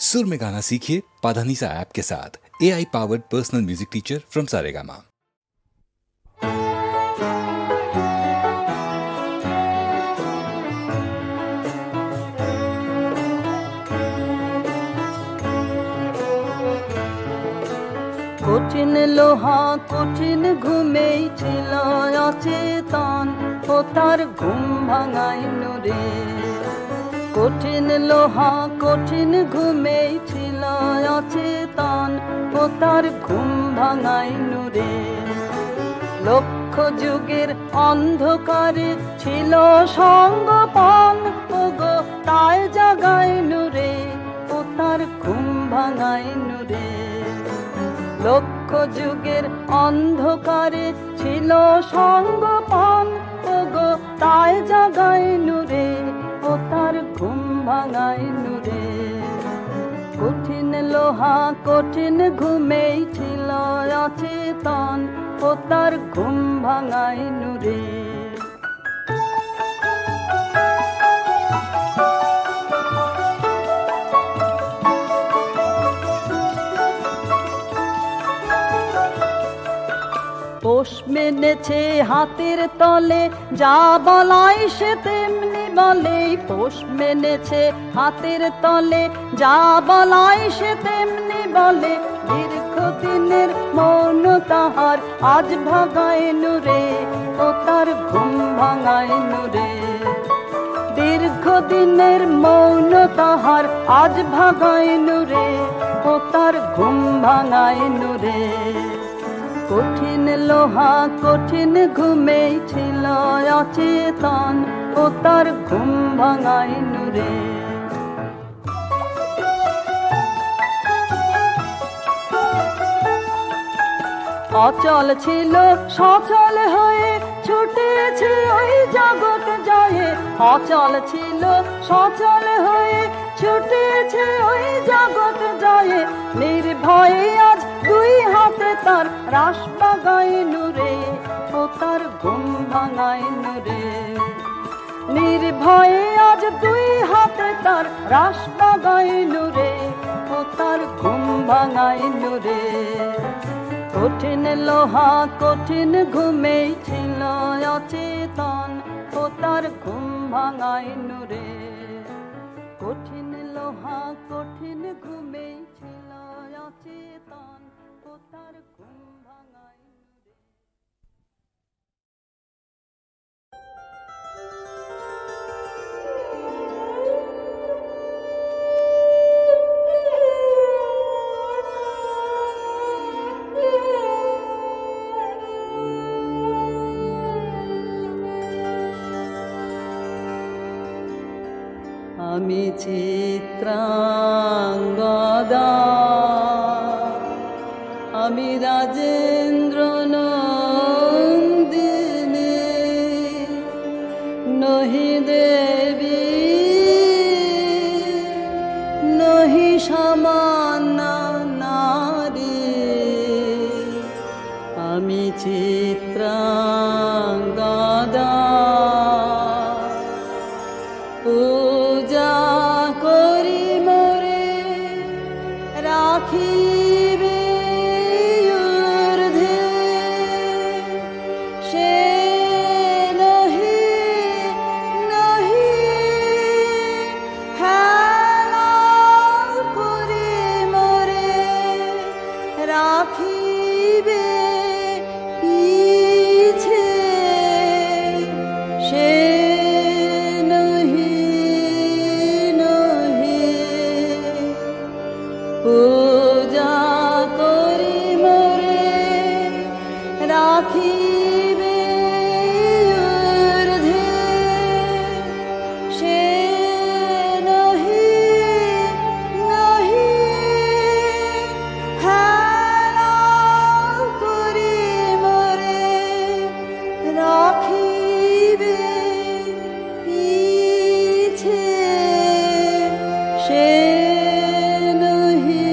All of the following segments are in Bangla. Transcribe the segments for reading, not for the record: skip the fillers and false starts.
सुर में गाना सीखिए पाधानीसा ऐप के साथ। AI powered personal music teacher from Saregama. কঠিন লোহা কঠিন ঘুমেই ছিল অচেতন, ও তার ঘুম ভাঙাইনু রে। কঠিন লোহা কঠিন ঘুমেই ছিল অচেতন, ও তার ঘুম ভাঙাইনু রে। লক্ষ যুগের অন্ধকারে ছিল সঙ্গপান, ও গো তাই জাগাইনু রে, ও তার ঘুম ভাঙাইনু রে। লক্ষ যুগের অন্ধকারে ছিল সঙ্গপান, ও গো তাই জাগাইনু রে, ও তার ঘুম ভাঙাইনু রে। কঠিন লোহা কঠিন ঘুমেই ছিল অচেতন, ও তার ঘুম ভাঙাইনু রে। পোষ মেনেছে হাতের তলে, যা বলাই সে তেমনি বলে। পোষ মেনেছে হাতের তলে, যা বলাই সে তেমনি বলে। দীর্ঘদিনের মৌন তাহার আজ ভাঙাইনু রে, ও তার ঘুম ভাঙাইনু রে। দীর্ঘদিনের মৌন তাহার আজ ভাঙাইনু রে, ও তার ঘুম ভাঙাইনু রে। কঠিন লোহা কঠিন ঘুমেই ছিল অচেতন, ও তার ঘুম ভাঙাইনু রে। অচল ছিল সচল হয়ে ছুটেছে ওই জগৎ জয়ে। অচল ছিল সচল হয়ে ছুটেছে ওই জগৎ জয়ে। নির্ভয়ে আজ দুই হাতে তার রাস বাগাইনু রে, ও তার ঘুম ভাঙাইনু রে। নির্ভয়ে আজ দুই হাতে তার রাস বাগাইনু রে, ও তার ঘুম ভাঙাইনু রে। কঠিন লোহা কঠিন ঘুমেই ছিল অচেতন, ও তার ঘুম ভাঙাইনু রে। কঠিন লোহা কঠিন ঘুমেই ছিল অচেতন, ও তার ঘুম ভাঙাইনু রে। আমি চিত্রাঙ্গদা, আমি রাজেন্দ্র নন্দিনী, নহি দেবী নহি সামান্য নারী। আমি চিত্রাঙ্গদা, পূজা করি মোরে রাখিবে ঊর্ধ্বে। সে নহি নহি হেলা করি মোরে রাখিবে পিছে। সে পূজা করি মোরে রাখিবে ঊর্ধ্বে। সে নহি নহি হেলা করি মোরে রাখিবে পিছে। সে নহি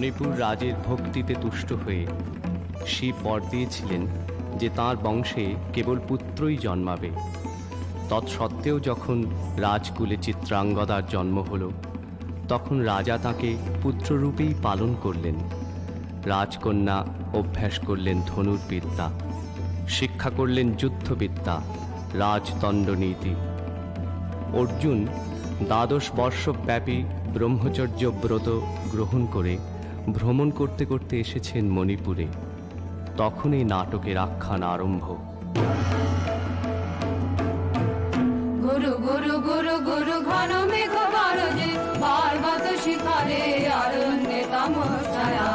মণিপুর রাজের ভক্তিতে তুষ্ট হয়ে শিব বর দিয়েছিলেন যে তাঁর বংশে কেবল পুত্রই জন্মাবে। তৎসত্ত্বেও যখন রাজকুলে চিত্রাঙ্গদার জন্ম হল, তখন রাজা তাকে পুত্ররূপেই পালন করলেন। রাজকন্যা অভ্যাস করলেন ধনুর্বিদ্যা, শিক্ষা করলেন যুদ্ধবিদ্যা, রাজদণ্ডনীতি। অর্জুন 12 বর্ষব্যাপী ব্রহ্মচর্য ব্রত গ্রহণ করে ভ্রমণ করতে করতে এসেছেন মণিপুরে। তখন এই নাটকের আখ্যান আরম্ভ। গুরু গুরু গুরু গুরু ঘন মেঘ গরজে, পার্বত শিখরে অরণ্যে তমসায়া,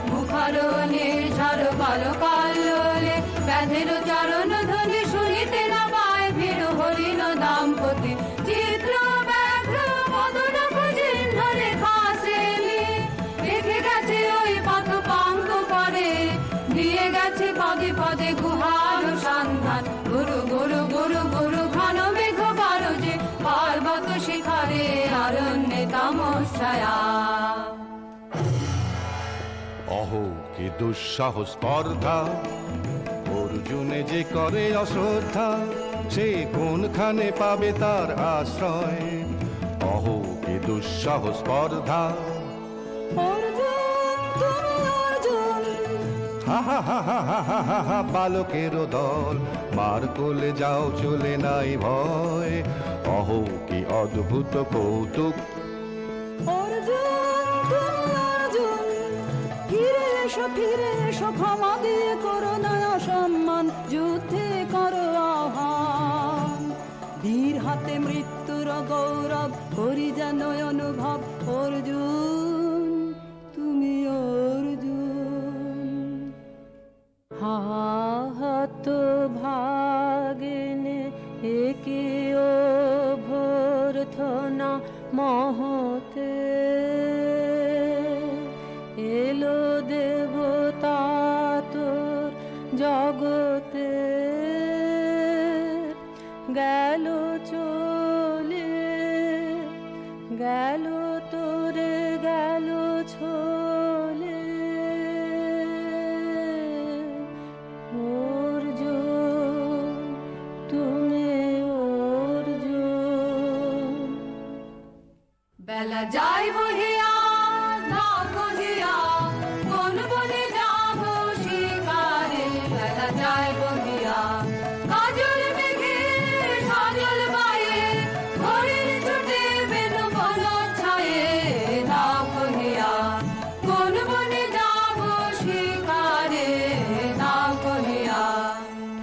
মুখারণে ঝড় কালো কালোলে, ব্যাধের চরণ ধ্বনি শুনিতে না পায় ভিড় হরিণ দাম্পতি, চিত্র ব্যাঘ্র মদন চিহ্ন রেখা শ্রেণী, রেখে গেছে ওই পথ পাঙ্ক করে, দিয়ে গেছে পদে পদে গুহার সন্ধান। গুরু গুরু গুরু গুরু ঘন মেঘ গরজে, পার্বত শিখরে অরণ্যে তমসায়া। অহো কি দুঃসাহ স্পর্ধা, অর্জুনে যে করে অশ্রদ্ধা, সে কোনখানে পাবে তার আশ্রয়। অহো কি দুঃসাহ স্পর্ধা। অর্জুন তুমি অর্জুন, হা হা হা হা হা হা হা হা, বালকেরও দল, মার কোলে যাও চলে নাই ভয়। অহো কি অদ্ভুত কৌতুক। অর্জুন তুমি অর্জুন, ফিরে এসো ক্ষমা দিয়ে করো না অসম্মান, যুদ্ধে করো আহ্বান। বীর হাতে মৃত্যুর গৌরব করি যেন অনুভব। অর্জুন তুমি অর্জুন। হাত ভাগিনে একে অভ্যর্থনা মহতে, এলো দেবতা তোর জগতে, গেল চলে গেল তোরে গেল ছোলে। অর্জুন তুমি অর্জুন। বেলা যাই বহিয়া না বহিয়া, কোন বনে যাব শিকারে। বেলা যাই বহিয়া কাজল মেঘে সাজল পায়ে, ঘরের ছুটে বেন বন ছায়ে। না বহিয়া কোন বনে যাব শিকারে। না বহিয়া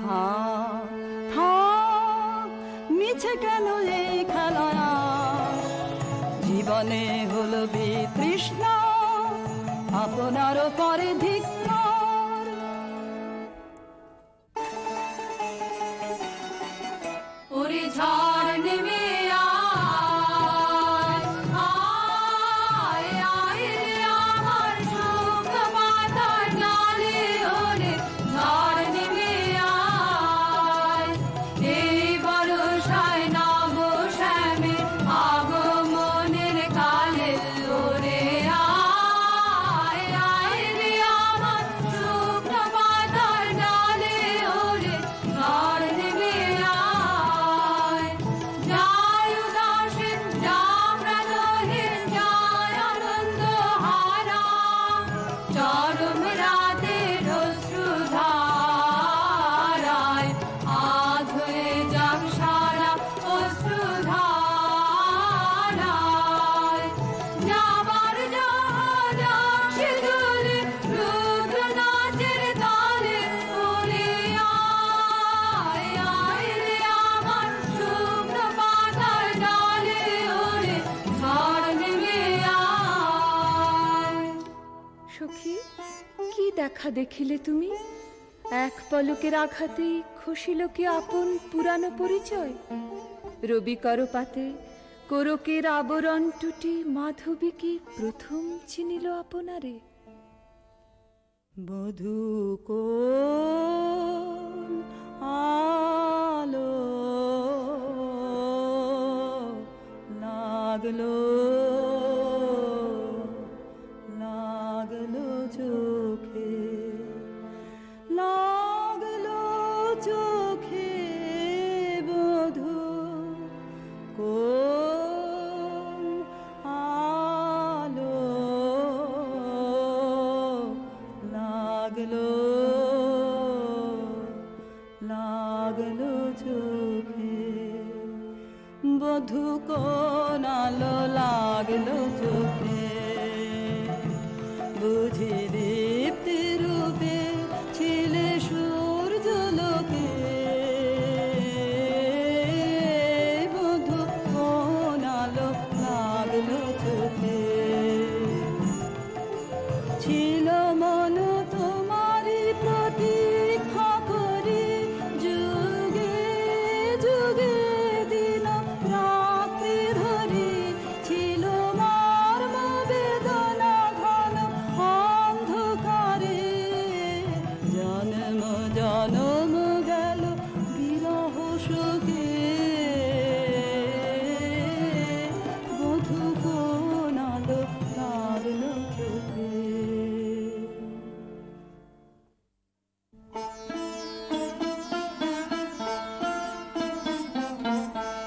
থাক থাক, মিছে কেন এই খেলা, জীবনে হলো বিতৃষ্ণ আপনার পরে ধিক্কার। ওরে ঝড় নেমে আয়, আয় আয় রে আমার শুকনো পাতার ডালে। ওরে ঝড় নেমে আয়, এই বর্ষায় নব শ্যামে আগমনের কালে। ওরে আয় আয় রে আমার শুকনো পাতার ডালে। ওরে ঝড় নেমে আয়, যায় উদাসীন যা প্রাণহীন, যায় আনন্দ হারা, চরম রাতের অশ্রুধারায় আধ হয়ে যাক সারা অশ্রুধারায়। যাবার জাহাজ আসে দোলে, রুদ্র নাচের তালে। ওরে আয় আয় রে আমার শুকনো পাতার ডালে। ওরে ঝড় নেমে আয়। সখী, কি দেখা দেখিলে তুমি? এক পলকের আঘাতেই খসিল কি আপন পুরানো পরিচয়? রবি করপাতে কোরকের আবরণ টুটি, মাধবী কি প্রথম চিনিল আপনারে? বধূ কোন আলো লাগলো লাগলো চোখে, বধূ কোন আলো লাগলো চোখে, বুঝি দীপ্তি রূপে ছিলে সূর্য লোকে, বধূ কোন আলো লাগলো চোখে, ছিল মন তোমারই প্রতীক্ষা করি, যুগে যুগে দিন রাত্রি ধরি, ছিল মর্ম বেদনা ঘন অন্ধকারে, জন্ম জন্ম গেল বিরহ শোকে, বধূ কোন আলো লাগলো চোখে।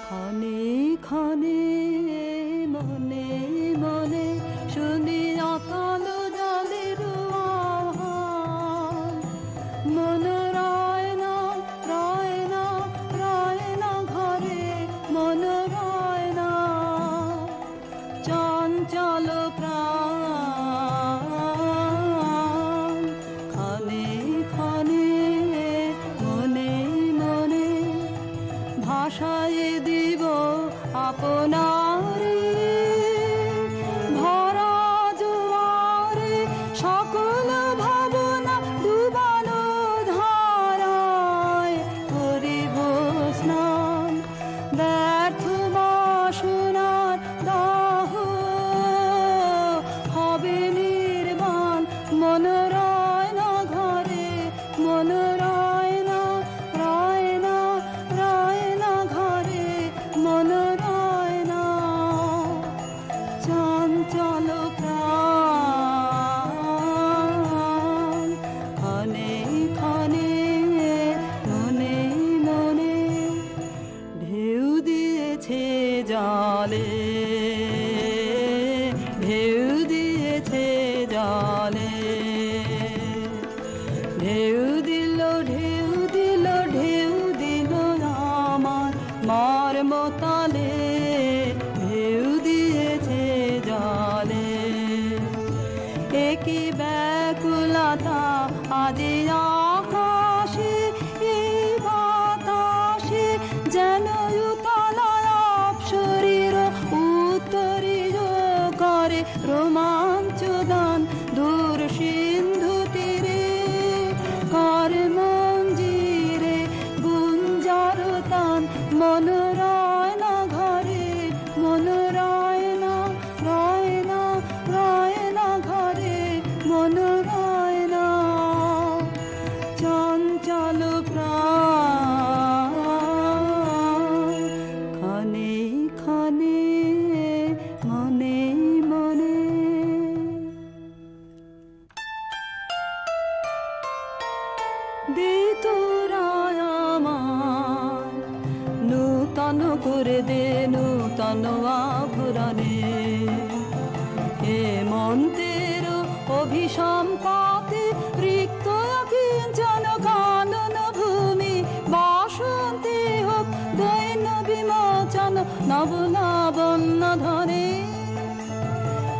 ক্ষণে ক্ষণে মনে মনে শুনি অকাল জলের আহ্বান, মন রয় না রয় না রয় না ঘরে, মন রয় না চঞ্চল প্রাণ, ক্ষণে ক্ষণে মনে মনে ভাষায় দিব আপনারে, ভরা জোয়ারে সকল ভাবনা ডুবানো ধারায় করিব স্নান, ব্যর্থ বাসনার দাহ হবে নির্বাণ, মন রয় না ঘরে, মন রয় না রয় না রয় না ঘরে, মন রয় না চঞ্চল প্রাণ, ক্ষণে ক্ষণে মনে মনে ঢেউ দিয়েছে জলে, ঢেউ দিয়েছে জলে, ঢেউ দিল ঢেউ দিল ঢেউ দিল আমার মর্ম তলে, ঢেউ দিয়েছে জলে, একই ব্যাকুলতা আজি আকাশে এই বাতাসে, যেন উতলায় অপসরীর উত্তরীয় করে রোমাঞ্চ দান, দূর সিন্ধু তীরে করে মঞ্জিরে গুঞ্জার তান, মন রয় না ঘরে, মন রয় না রয় না রয় না ঘরে, মন রয় না চঞ্চল প্রাণ, ক্ষণে ক্ষণে মনে মনে। দে তোরা আমার নূতন করে দে নূতন আভরণে, হেমন্তের অভিসম্পাতে রিক্ত কিঞ্চন কানন ভূমি, বাসন্তে হোক দৈন্য বিমোচন নব লাবণ্য ধরে,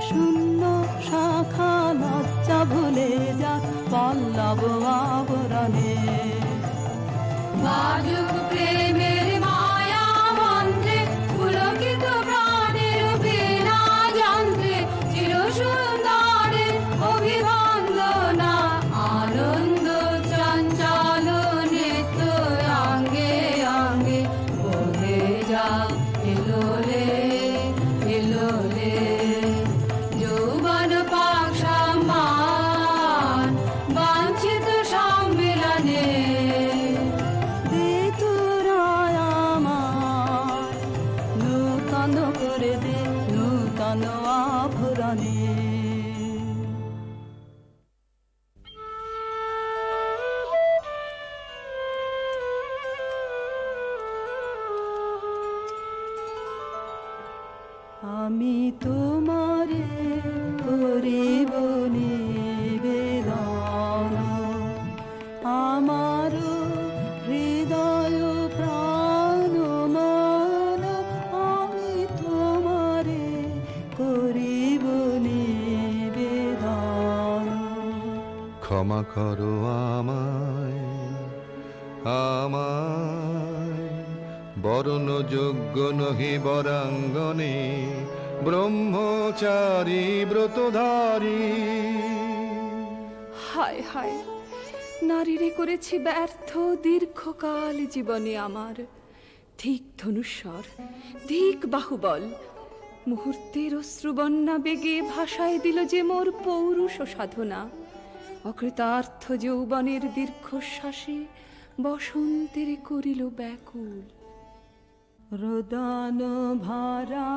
শূন্য শাখা লজ্জা ভুলে যাক পল্লব আবরণে, বাজুক প্রেমের মায়া মন্ত্রে পুলকিত প্রাণের বীণা যন্ত্রে, চির সুন্দরের অভিবন্দনা আনন্দ চঞ্চল নৃত্য অঙ্গে অঙ্গে বহে যা এলোলে এলোলে, যৌবন পাক সম্মান বাঞ্ছিত সম্মিলনে, দে তোরা আমার নূতন করে দে নূতন আভরণে। আমি তোমারে করিব নিবেদন, আমার হৃদয় ক্ষমা করো আমায়, আমায় বরণ যোগ্য নহি বরাঙ্গনে, ব্রহ্মচারী ব্রতধারী। হায় হায়, নারীরে করেছি ব্যর্থ দীর্ঘকাল জীবনে আমার। ধিক ধনুস্বর, ধিক বাহুবল, মুহূর্তের অশ্রুবন্যা বেগে ভাষায় দিল যে মোর পৌরুষ সাধনা। অকৃতার্থ যৌবনের দীর্ঘশ্বাসে বসন্তের করিল ব্যাকুল। রোদন ভারা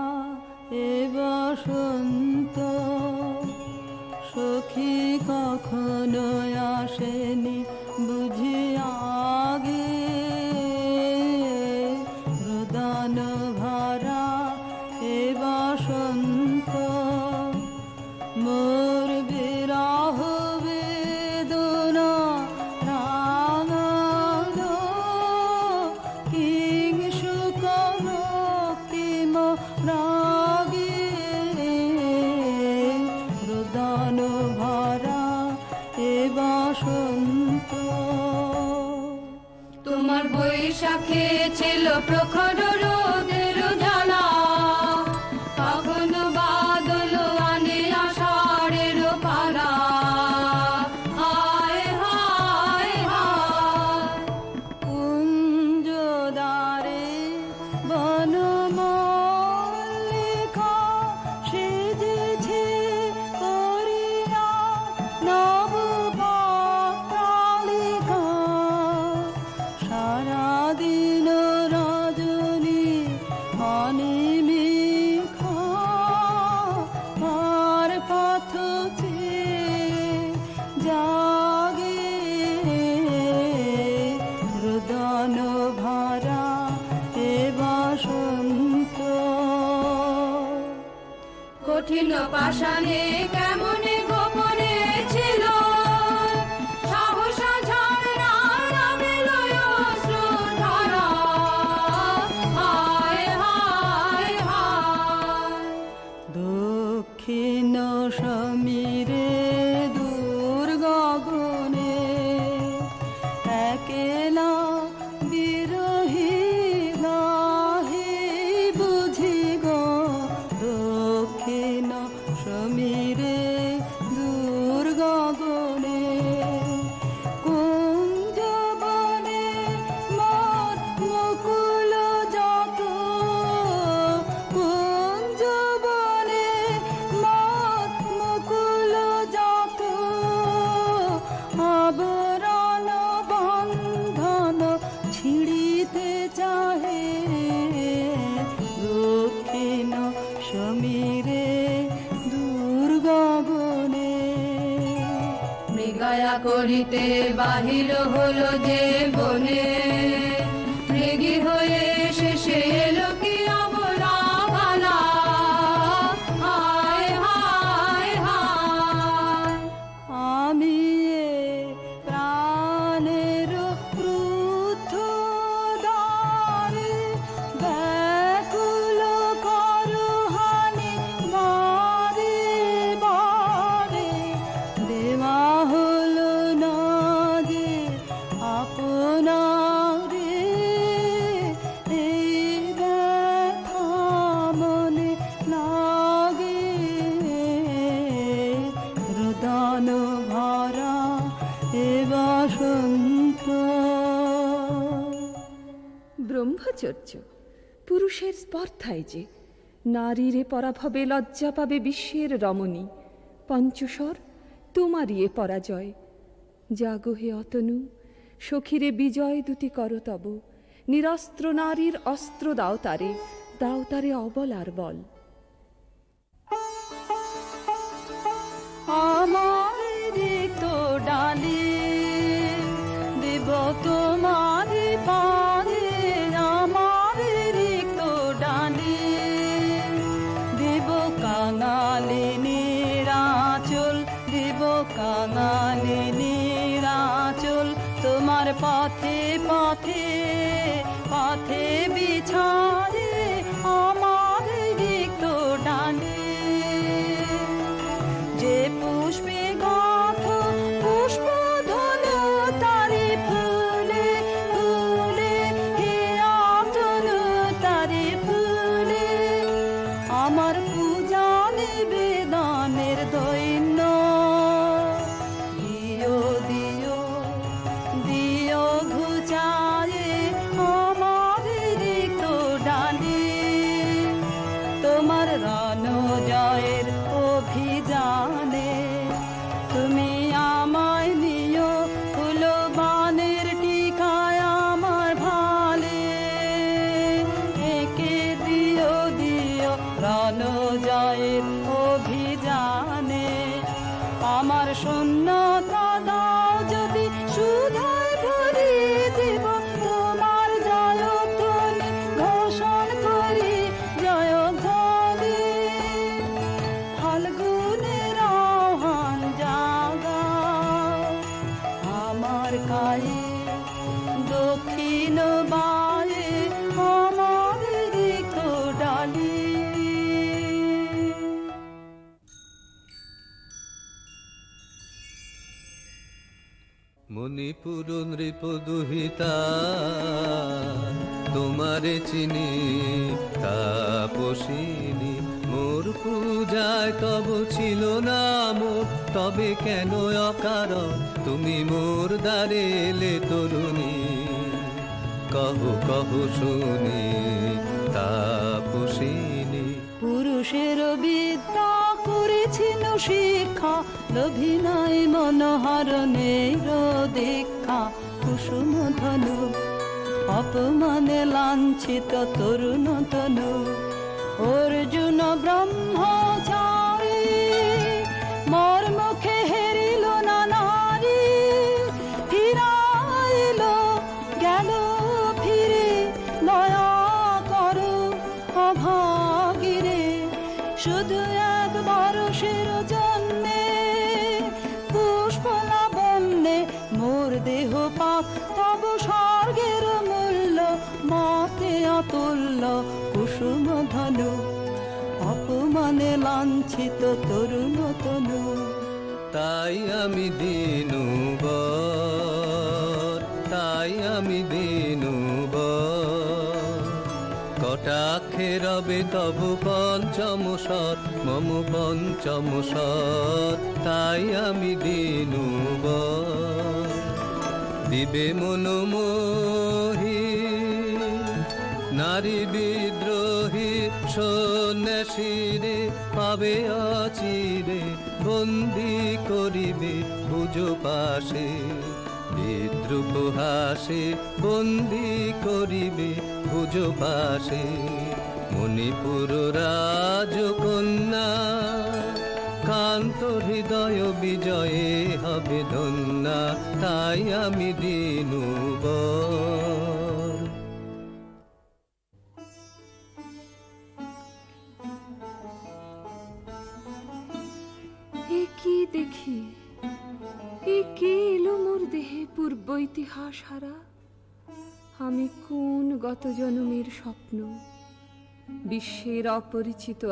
এ বসন্ত, সখী কখনো আসেনি বুঝি আগে। রোদন ভারা এ বসন্ত, মোর বিরহ বেদনা রাঙাল। কিং সুখ মুক্তিম রাগে, রোদন ভরা এ বসন্ত। তোমার বৈশাখে ছিল প্রখর রোদের জ্বালা, কখনো বাদল আনে আষাঢ়ের পালা। হায় হায় হায়, কুঞ্জদারে বনমল্লিকা সেজেছে করিয়া নবপত্রালিকা। সারাদিন রজনী অনিমিখা, আর পথ চেয়ে জাগে। রোদন ভরা এ বসন্ত। কঠিন পাষাণে কেমনে গোপনে ছিল, সাহসা ঝরনা নামিল অশ্রুধারা। হায় হায় হায়, দক্ষিণ সমীরে দূর গগনে, একেলা বিরহী গাহে বুঝি গো। দক্ষিণ সমীরে দূর গগনে, কুঞ্জবনে মোর মুকুল যত। কুঞ্জবনে মোর মুকুল যত, আবরণ বন্ধন ছিঁড়িতে চাহে। দক্ষিণ সমীরে দূর গগনে, মৃগয়া করিতে বাহির হলো যে বনে। মৃগী হয়ে শেষে এলো কি অবলা বালা। হায় হায় হায়, আমি এ প্রাণের ক্রুদ্ধ দ্বারে ব্যাকুল করহানি বারে বারে। দেওয়া হলো না যে আপনারে, এই ব্যথা মনে লাগে। রোদন ভরা এ বসন্ত। ব্রহ্মচর্য পুরুষের স্পর্ধায় যে, নারীরে পরাভবে লজ্জা পাবে বিশ্বের রমণী। পঞ্চস্বর তোমারই এ পরাজয়। জাগো হে অতনু, সখীরে বিজয় দুতি কর তব। নিরস্ত্র নারীর অস্ত্র দাও তারে, দাও তারে অবলার বল। আমার রিক্ত ডালি দেব তোমার পারে। আমার রিক্ত ডালি দেব কাঙালিনীর আঁচল। দেব কাঙালিনীর আঁচল, তোমার পথে পথে পথে বিছারে। আমার রিক্ত ডালি যে পুষ্পে গাথ পুষ্প মণিপুর নৃপ দুহিতা তোমারে চিনি তাপসিনী মোর পূজায় তব ছিল না মোর তবে কেন অকারণ তুমি মোর দ্বারে এলে তরুণী কহ কহ শুনি তাপসিনী পুরুষের বিদ্যা করেছিল শিক্ষা লোভী নাই মনোহরণের দীক্ষা কুসুম ধনু অপমানে লাঞ্ছিত তরুণ তনু অর্জুন ব্রহ্মচারী মোর মুখে হেরিল না নারী ফিরাইল গেল ফিরে দয়া করো অভাগীরে শুধু একবার শির জন্যে পুষ্পলাবণ্যে মোর দেহ পাক তব স্বর্গের মূল্য মতে অতুল্য কুসুম ধনু অপমানে লাঞ্ছিত তরুণ তনু তাই আমি দিনুবর তাই আমি দিনুবর কটাক্ষে রবে তব পঞ্চম স্বর মম পঞ্চম স্বর তাই আমি দিনুবর দিবে মনোমোহী নারী বিদ্রোহী সন্ন্যাসীরে পাবে অচিরে বন্দি করিবে বুঝো পাশে বিদ্রুপ হাসে বন্দি করিবে বুঝো পাশে মণিপুর রাজকন্যা কান্ত হৃদয় বিজয়ে হবে ধন্যা তাই আমি দিনুবর কি দেখি এ কে এলো মোর দেহে পূর্ব ইতিহাস হারা আমি কোন গত জন্মের স্বপ্ন বিশ্বের অপরিচিত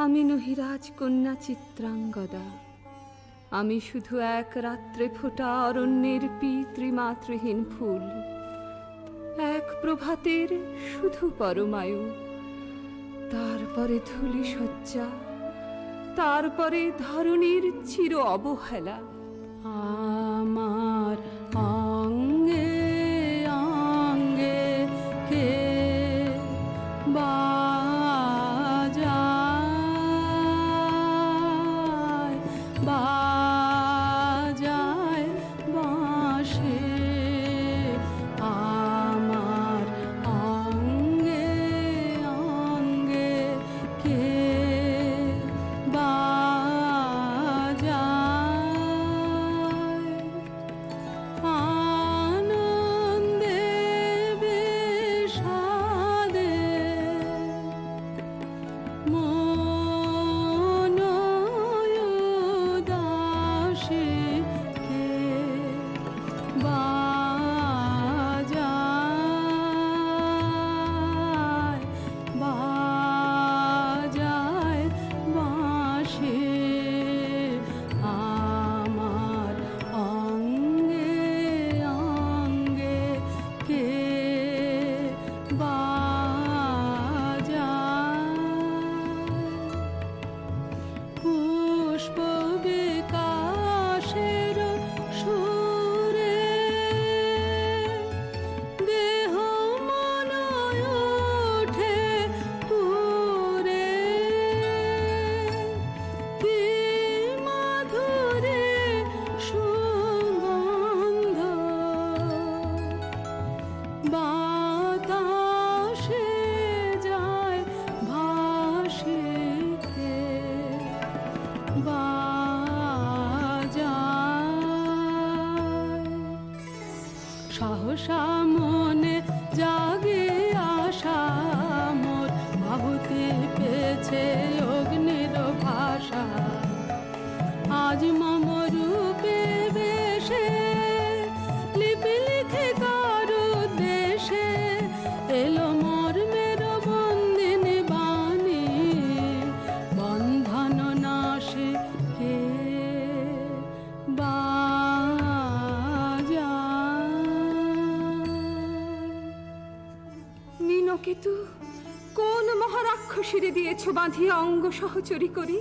আমি নহি রাজকন্যা চিত্রাঙ্গদা আমি শুধু এক রাত্রে ফোটা অরণ্যের পিতৃমাতৃহীন ফুল এক প্রভাতের শুধু পরমায়ু তারপরে ধূলি শয্যা তারপরে ধরণীর চির অবহেলা আমার অঙ্গে অঙ্গে কে বাজায় বাজায় বাঁশি আমার অঙ্গে অঙ্গে কে সহসা মনে জাগে আশা মোর ভাবতে পেয়েছে অগ্নির ভাষা আজ মম রূপে বেশে লিপি লিখে কারো দেশে এলো মোর মেরো বন্দিনী বাণী বন্ধন নাশে কে বাজায় কৃষ্ণকেতু কোন মহারাক্ষসীরে দিয়েছ বাঁধিয়া অঙ্গ সহচরী করি?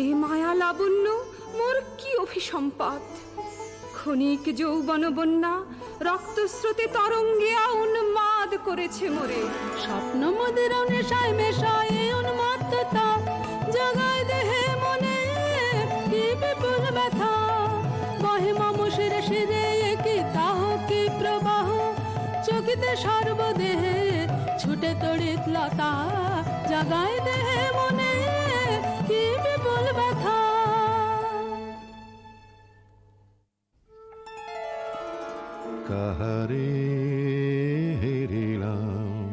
এ মায়া লাবণ্য মোর কি অভিসম্পাত! ক্ষণিক যৌবন বন্যা রক্তস্রোতে তরঙ্গিয়া উন্মাদ করেছে মোরে। স্বপ্ন মদের নেশায় মেশায় উন্মাত্ততা জাগায় দেহে মনে কি বিপুল ব্যথা। বহে মম শিরে শিরে কি তাহ কি প্রবাহ, চকিতে সর্বদেহে ছুটে তড়িৎ লতা জাগায় দেহে মনে কি বিপুল ব্যথা। কাহারে হেরিলাম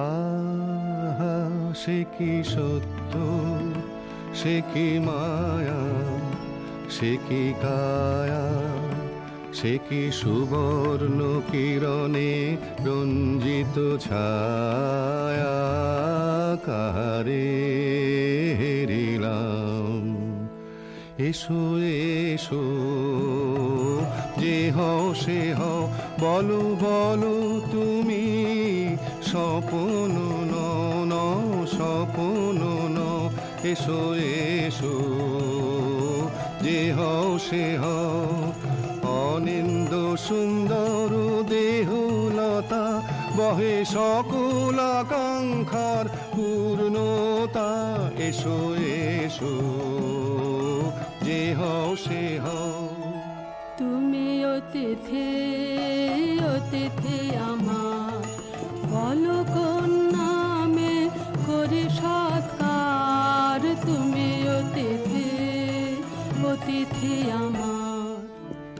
আহা, সে কি সত্য, সে কি মায়া, সে কি কায়া, সে কি সুবর্ণ কিরণে রঞ্জিত ছায়া। কাহারে হেরিলাম, এসো এসো যে হও সে হও, বলো বলো তুমি স্বপন ন স্বপন ন। এসো এসো যে হও সে হও, অনিন্দ সুন্দর দেহলতা বহে সকল আকাঙ্ক্ষার পূর্ণতা। এসো এসো যে হও সে হও। তুমি অতিথি অতিথি আমার, বলো কোন নামে করি সৎকার। তুমি অতিথি অতিথি আমার।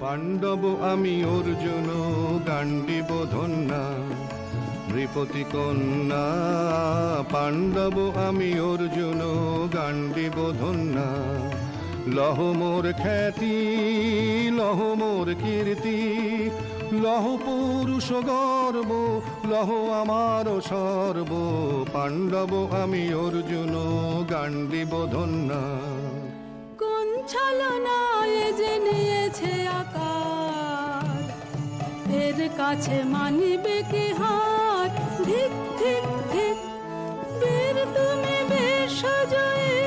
পাণ্ডব আমি অর্জুন গান্ডীব ধন্যা, নৃপতি কন্যা। পাণ্ডব আমি অর্জুন গান্ডীব ধন্যা, লহ মোর খ্যাতি লহ মোর কীর্তি, লহ পুরুষ গর্ব লহ আমার সর্ব। পাণ্ডব আমি অর্জুন গান্ডীব ধন্যা। কোন ছলনায় যে নিয়েছে আকার, এর কাছে মানিবে কি হার। ধিক ধিক ধিক বীর তুমি বিশ্বজয়ী,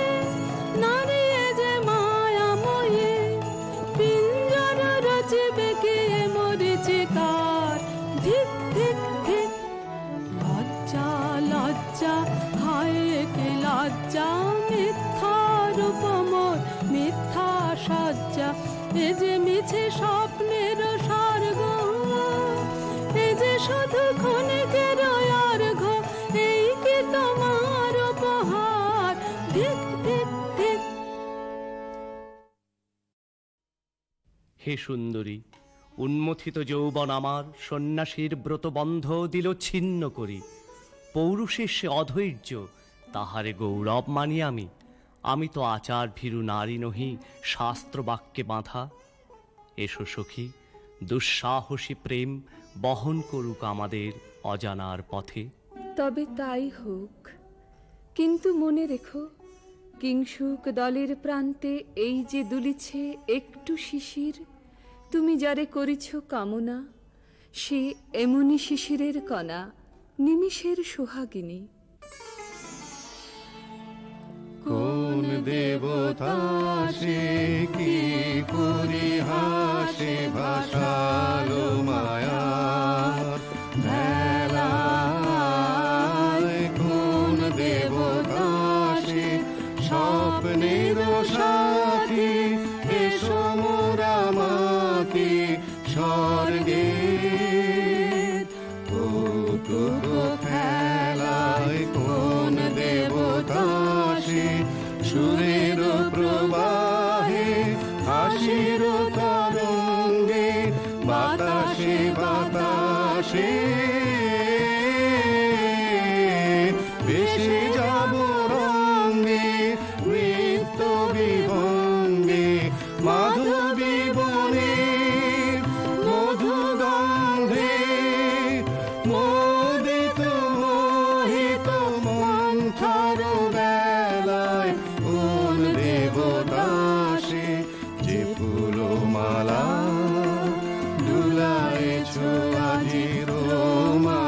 নারী যে মায়াময়ী। পিঞ্জর রচিবে কি মরিচিকার। ধিক ধিক ধিক লজ্জা লজ্জা হায় কি লজ্জা। মিথ্যা রূপ মোর মিথ্যা সজ্জা, এ যে মিছে স্বপ্নের স্বর্গ, এ যে শুধু ক্ষণিকের অর্ঘ। এই কি তোমার উপহার। ধিক ধিক ধিক। হে সুন্দরী, উন্মথিত যৌবন আমার সন্ন্যাসীর ব্রতবন্ধ দিল ছিন্ন করি। পৌরুষের সে অধৈর্য, তাহারে গৌরব মানি আমি। আমি তো আচার ভীরু নারী নহি, শাস্ত্র বাক্যে বাঁধা। এসো সখী, দুঃসাহসী প্রেম বহন করুক আমাদের অজানার পথে। তবে তাই হোক, কিন্তু মনে রেখো কিংসুক দলের প্রান্তে এই যে দুলিছে একটু শিশির, তুমি যারে করিছ কামনা, সে এমনি শিশিরের কণা, নিমিষের সোহাগিনী। কোন দেবতা সে কি পরিহাসে ভাসালো মায়ার ভেলায়। কোন দেবতা সে স্বপ্নের সাথী, এসো মোরা মাকে স্বর্গের কৌতুক খেলায়। কোন দেবতা সে সুরের প্রবাহে হাসির তরঙ্গে বাতাসে বাতাসে ভেসে যাব রঙ্গে নৃত্য বিভঙ্গে। মাধবী বনে মধু গন্ধে মোদিত মোহিত মন্থর বেলায়। কোন দেবতা সে যে ফুলমালা দুলাইছ আজির মা।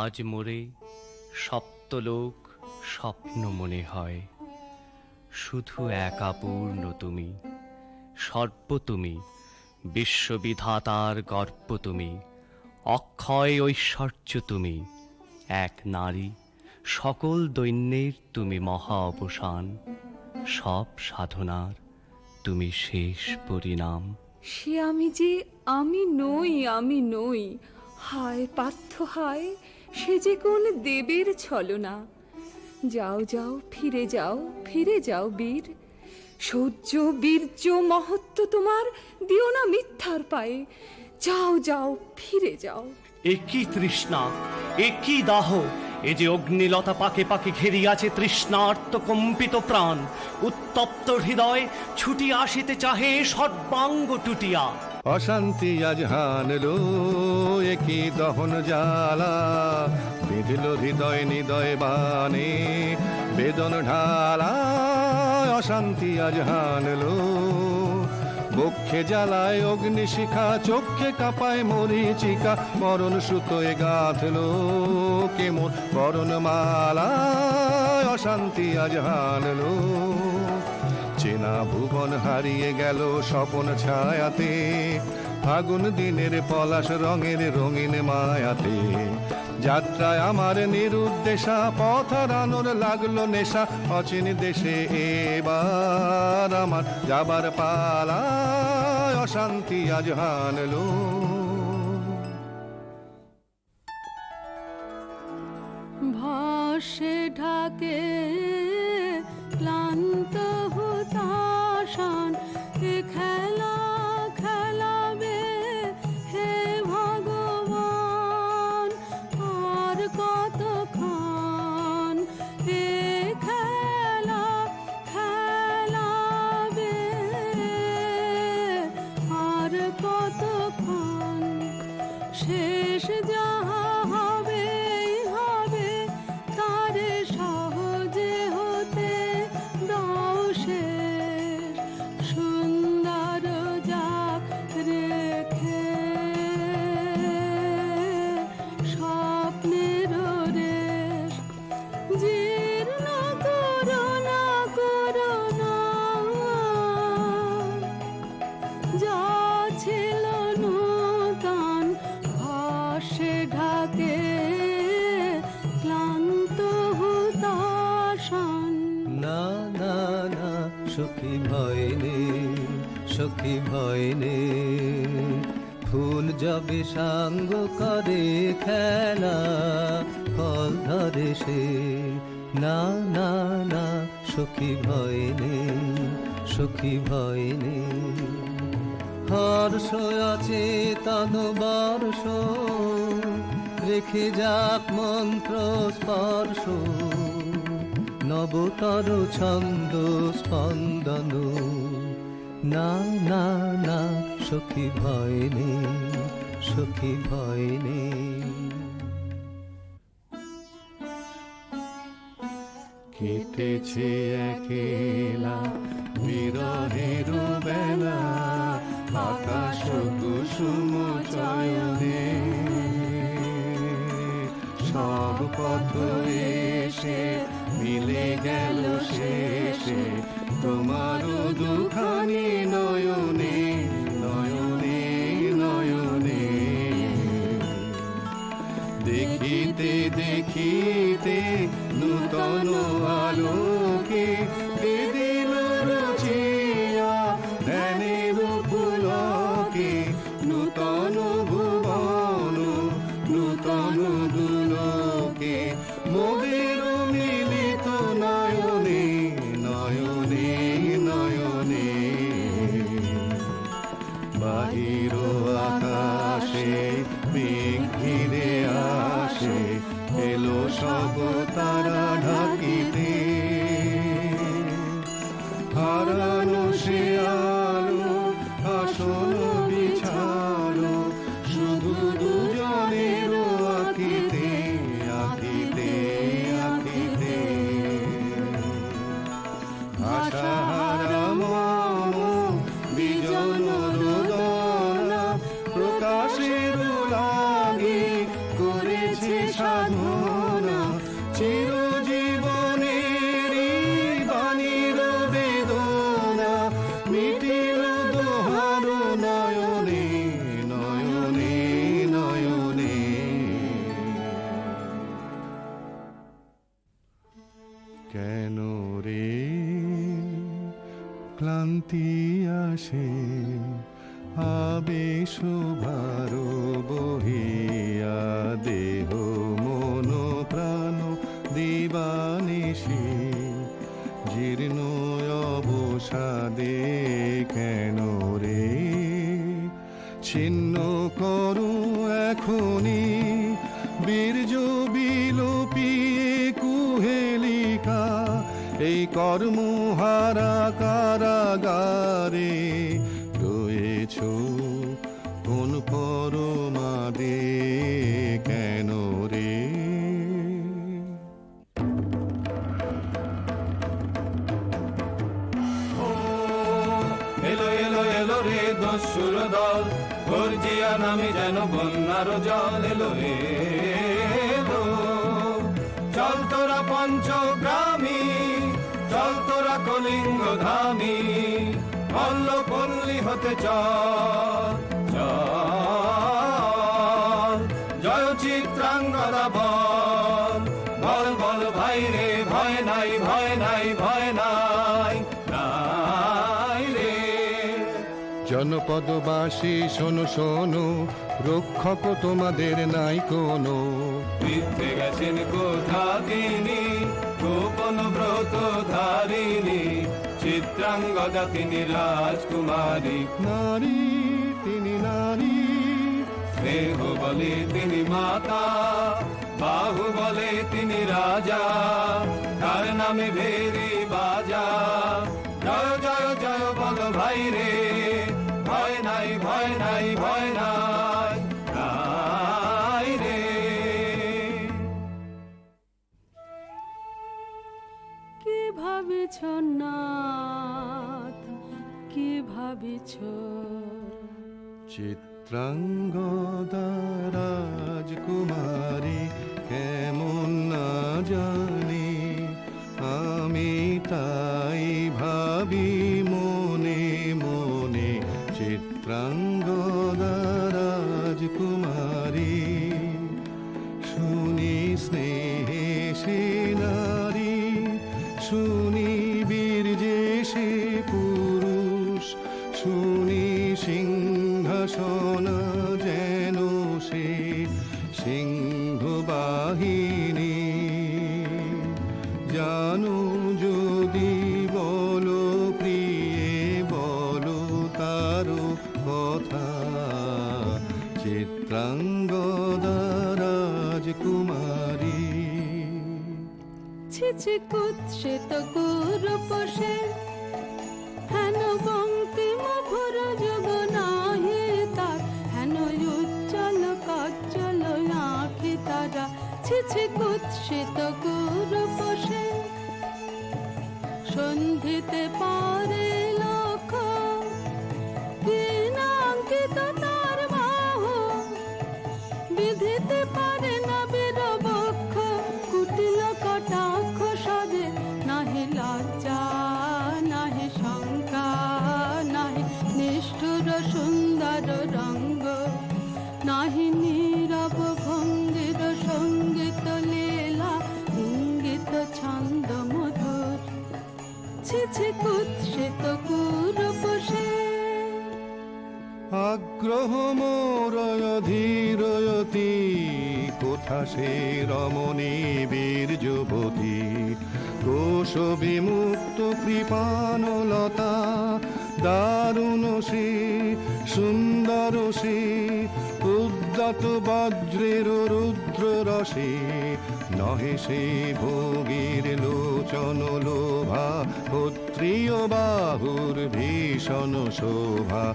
আজ মোরে সপ্তলোক স্বপ্ন মনে হয়, শুধু একা পূর্ণ তুমি, সর্ব তুমি, বিশ্ববিধাতার গর্ব তুমি, অক্ষয় ঐশ্বর্য তুমি, এক নারী, সকল দৈন্যের তুমি মহা অবসান, সব সাধনার তুমি শেষ পরিণাম। সে আমি যে আমি নই, আমি নই, হায় পার্থ হায়, সে যে কোন দেবের ছলনা। যাও যাও ফিরে যাও, ফিরে যাও বীর, শৌর্য বীর্য মহত্ব তোমার দিও না মিথ্যার পায়ে। যাও যাও ফিরে যাও। একই তৃষ্ণা, একই দাহ, এ যে অগ্নিলতা পাকে পাকে ঘেরিয়াছে তৃষ্ণার্ত কম্পিত প্রাণ, উত্তপ্ত হৃদয় ছুটিয়া আসিতে চাহে সর্বাঙ্গ টুটিয়া। অশান্তি আজ হানলো একই দহন জ্বালা, বিঁধল হৃদয় নিদয় বানে বেদন ঢালা। অশান্তি আজ হানলো বক্ষে জ্বালায় অগ্নিশিখা, চোখে কাঁপায় মরিচিকা, মরণ সুতোয় গাঁথলো কেমন বরণ মালা। অশান্তি আজ হানলো চেনা ভুবন হারিয়ে গেল স্বপন ছায়াতে, ফাগুন দিনের পলাশ রঙের রঙিন মায়াতে। যাত্রায় আমার নিরুদ্দেশা, পথ হারানোর লাগলো নেশা, অচিন দেশে এবার আমার যাবার পালা। অশান্তি আজ হানলো। ভাসে ঢাকে ক্লান্ত হুতাশান, এ খেলা খেলাবে হে ভগবান, আর কতক্ষণ এ খেলা খেলাবে, আর কতক্ষণ শেষ যাহা হবে হবে, তারে সহজে হতে দাও শেষ, সুন্দর যাক রেখে স্বপ্নের রেশ। জীর্ণ করুণা করুণা যা ছিল নূতন, ভাসে ঢাকে ক্লান্ত হুতাশান। না না না সখী ভয় নেই, সখী ভয় নেই, ফুল যবে সাঙ্গ করে খেলা ফল ধরে সে। না না না সখী ভয় নেই, সখী ভয় নেই, হর্ষ আছে তন বর্ষ, রেখে যাক মন্ত্র স্পর্শ, নবতর ছন্দ স্পন্দন। না না না সখী ভয় নেই, সখী ভয় নেই। কেটেছে একেলা বিরহের বেলা, আকাশ কুসুম চয়নে সব পথ এসে মিলে গেল শেষে, তোমার দুখানি নয়নে নয়নে নয়নে। দেখিতে দেখিতে নূতন আলোকে দিল রচিয়া ধ্যানের পুলকে, নূতন ভুবন নূতন দুলোকে, মোদের মিলিত নয়নে নয়নে নয়নে। বাহির আকাশে মেঘ ঘিরে আসে, এলো সব তারা ঢাকিতে, হারানো সে আলো আসন বিছালো, শুধু দুজনের আঁকিতে আঁকিতে আঁকিতে। আশাহারা মন বিজন রোদনা, প্রকাশের লাগে করেছে সাধনা। ক্লান্তি আসে আবেশ ভার বহিয়া, দেহ মন প্রাণ দিবানিশি জীর্ণ অবসাদে কেন রে ছিন্ন করো এখনি বীর্য বিলোপিয়ে কুহেলিকা, এই কর্মহারা কারাগারে রয়েছ কোন পরমাদে কেন রে। এলো এলো এলো রে দস্যুর দল, গর্জিয়া নামে যেন বন্যার জল। এলো এলো চল তোরা পঞ্চগ্রামী, চল তোরা কলিঙ্গ ধামী, মল্লপল্লী হতে চল চল। জয় চিত্রাঙ্গদা বল বল বল ভাই রে, ভয় নাই ভয় নাই ভয় নাই নাই রে। জনপদবাসী শোনো শোনো, রক্ষক তোমাদের নাই কোনো। বৃদ্ধে গেছেন কোথা তিনি, গোপন ব্রত ধারিণী, চিত্রাঙ্গদা তিনি রাজকুমারী। নারী তিনি নারী, স্নেহ বলে তিনি মাতা, বাহু বলে তিনি রাজা, তার নামে ভেরি বাজা। জয় জয় জয় বল ভাই রে, ভয় নাই ভয় নাই ভয় নাই নাই রে। কি ভাবিছ নাথ, কি ভাবিছ? চিত্রাঙ্গদা রাজকুমারী কেমন না জানি, আমি তাই ভাবি মনে মনে। চিত্রাঙ্গদা রাজকুমারী শুনি স্নেহে সে নারী, শুনি বীর্যে সে পুরুষ, শুনি সিংহাসন যেন সে সিংহ বাহিনী। জানো যদি বলো প্রিয়ে বলো তারও কথা, চিত্রাঙ্গদা রাজকুমারী। ছিছি কুৎসিত কুরূপসে, হেন বঙ্কিম ভুর যুগ নাহি তার, হেন উজ্জ্বল কজ্জ্বল আঁখি তারা। ছিছি কুৎসিত কুরূপসে, সন্ধিতে পারে লক্ষ, কিনাঙ্কিত তার বাহু, বিধিতে পারে না বীরবক্ষ। কুটিল কটাক্ষ সদে নাহি লজ্জা নাহি শঙ্কা, নাহি নিষ্ঠুর সুন্দর রঙ্গ, নাহি নীরব ভঙ্গির সঙ্গীত লীলা, ইঙ্গিত ছন্দ মধুর। ছিছি কুৎসিত কুরূপসে। আগ্রহ মোর ধীরয়তি, কোথা সে রমণী বীর যুবতী। কোশ বিমুক্ত কৃপানলতা, দারুণ সে সুন্দর সে, উদ্যত বজ্রের রুদ্র রসে। নহে সে ভোগীর লোচন লোভা, ক্ষত্রিয় বাহুর ভীষণ শোভা।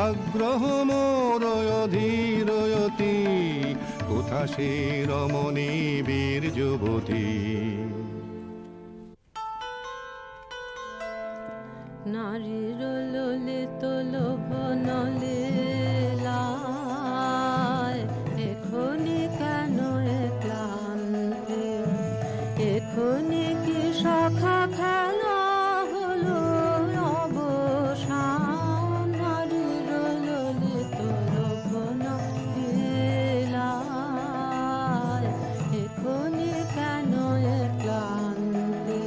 আগ্রহ মোর ধীরয়তি, কোথা সে রমণী বীর যুবতী। নারীর ললিত লোভন লীলায়, এখনি কেন ক্লান্তি? এখনি কি সখা খেলা হলো অবসান? নারীর ললিত লোভন লীলায়, এখনি কেন ক্লান্তি?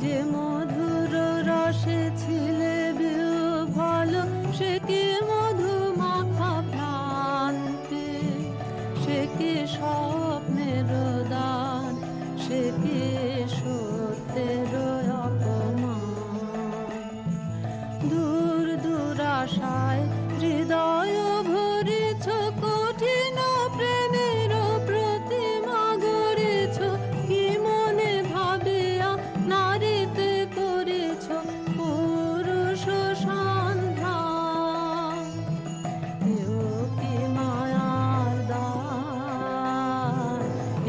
যে মধুর রসে ছিলে বিহ্বল, সে কি মধু মাখা ভ্রান্তি, সে কি স্বপ্নের দান, সে কি সত্যের অপমান। দূর দুরাশায় হৃদয় ভরিছ, কঠিন প্রেমের প্রতিমা গড়েছ, কি মনে ভাবিয়া নারীতে করেছ পুরুষ সন্ধান। এও কি মায়ার দান,